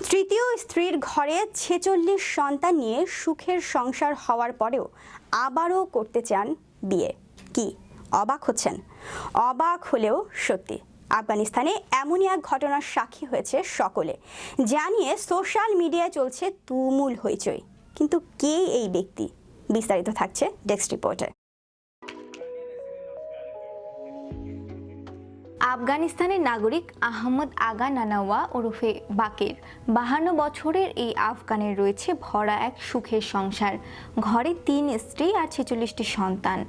তৃতীয় স্ত্রীর ঘরে ৪৬ সন্তান নিয়ে সুখের সংসার হওয়ার পরেও আবারও করতে চান বিয়ে। কি অবাক হচ্ছেন? অবাক হলেও সত্যি। আফগানিস্তানে এমনই এক ঘটনার সাক্ষী হয়েছে সকলে, জানিয়ে সোশ্যাল মিডিয়ায় চলছে তুমুল হইচই। কিন্তু কে এই ব্যক্তি? বিস্তারিত থাকছে ডেস্ক রিপোর্টে। আফগানিস্তানের নাগরিক আহমদ আগা নানাওয়া ওরফে বাকের 52 বছরের এই আফগানের রয়েছে ভরা এক সুখের সংসার। ঘরে 3 স্ত্রী আর 46টি সন্তান।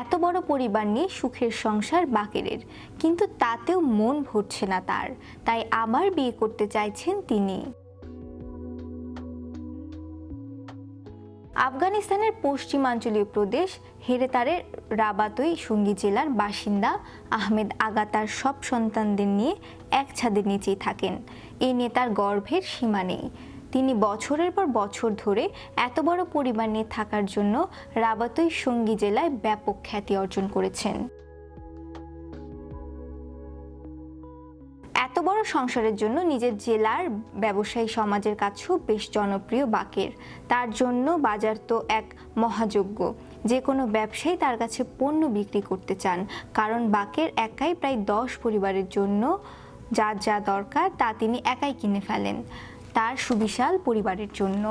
এত বড় পরিবার নিয়ে সুখের সংসার বাকেরের, কিন্তু তাতেও মন ভরছে না তার। তাই আবার বিয়ে করতে চাইছেন তিনি। আফগানিস্তানের পশ্চিমাঞ্চলীয় প্রদেশ হেরেতারের রাবাতই সঙ্গী জেলার বাসিন্দা আহমেদ আগা তার সব সন্তানদের নিয়ে এক ছাদের নিচেই থাকেন। এ নিয়ে তার গর্বের সীমা নেই। তিনি বছরের পর বছর ধরে এত বড় পরিবার নিয়ে থাকার জন্য রাবাতই সঙ্গী জেলায় ব্যাপক খ্যাতি অর্জন করেছেন। এত বড় সংসারের জন্য নিজের জেলার ব্যবসায়ী সমাজের কাছেও বেশ জনপ্রিয় বাকের। তার জন্য বাজার তো এক মহাযজ্ঞ। যে কোনো ব্যবসায়ী তার কাছে পণ্য বিক্রি করতে চান, কারণ বাকের একাই প্রায় 10 পরিবারের জন্য যার যা দরকার তা তিনি একাই কিনে ফেলেন তার সুবিশাল পরিবারের জন্য।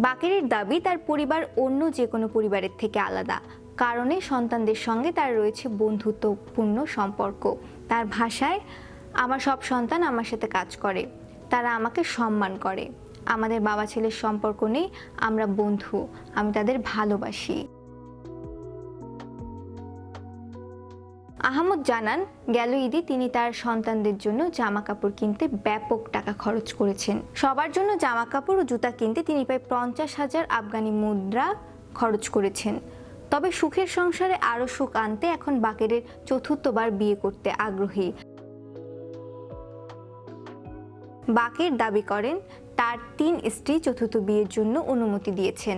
বাকেরের দাবি তার পরিবার অন্য যে কোনো পরিবারের থেকে আলাদা, কারণে সন্তানদের সঙ্গে তার রয়েছে বন্ধুত্বপূর্ণ সম্পর্ক। তার ভাষায়, আমার সব সন্তান আমার সাথে কাজ করে, তারা আমাকে সম্মান করে। আমাদের বাবা ছেলের সম্পর্ক নেই, আমরা বন্ধু, আমি তাদের ভালোবাসি। আহমদ জানান, গেল ঈদে তিনি তার সন্তানদের জন্য জামা কাপড় কিনতে ব্যাপক টাকা খরচ করেছেন। সবার জন্য জামা কাপড় ও জুতা কিনতে তিনি প্রায় 50,000 আফগানি মুদ্রা খরচ করেছেন। তবে সুখের সংসারে আরও সুখ আনতে এখন বাকেরের চতুর্থবার বিয়ে করতে আগ্রহী। বাকের দাবি করেন তার 3 স্ত্রী চতুর্থ বিয়ের জন্য অনুমতি দিয়েছেন।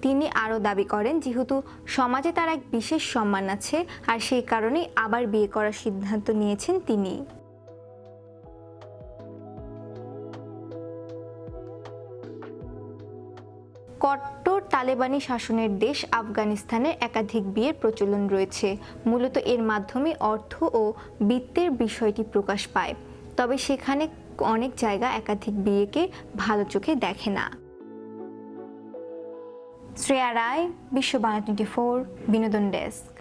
তিনি আরও দাবি করেন, যেহেতু সমাজে তার এক বিশেষ সম্মান আছে, আর সেই কারণেই আবার বিয়ে করার সিদ্ধান্ত নিয়েছেন তিনি। কট্টর তালেবানি শাসনের দেশ আফগানিস্তানের একাধিক বিয়ের প্রচলন রয়েছে। মূলত এর মাধ্যমে অর্থ ও বিত্তের বিষয়টি প্রকাশ পায়। তবে সেখানে অনেক জায়গা একাধিক বিয়েকে ভালো চোখে দেখে না। শ্রেয়া রায়, বিশ্ব বাংলা 24, বিনোদন ডেস্ক।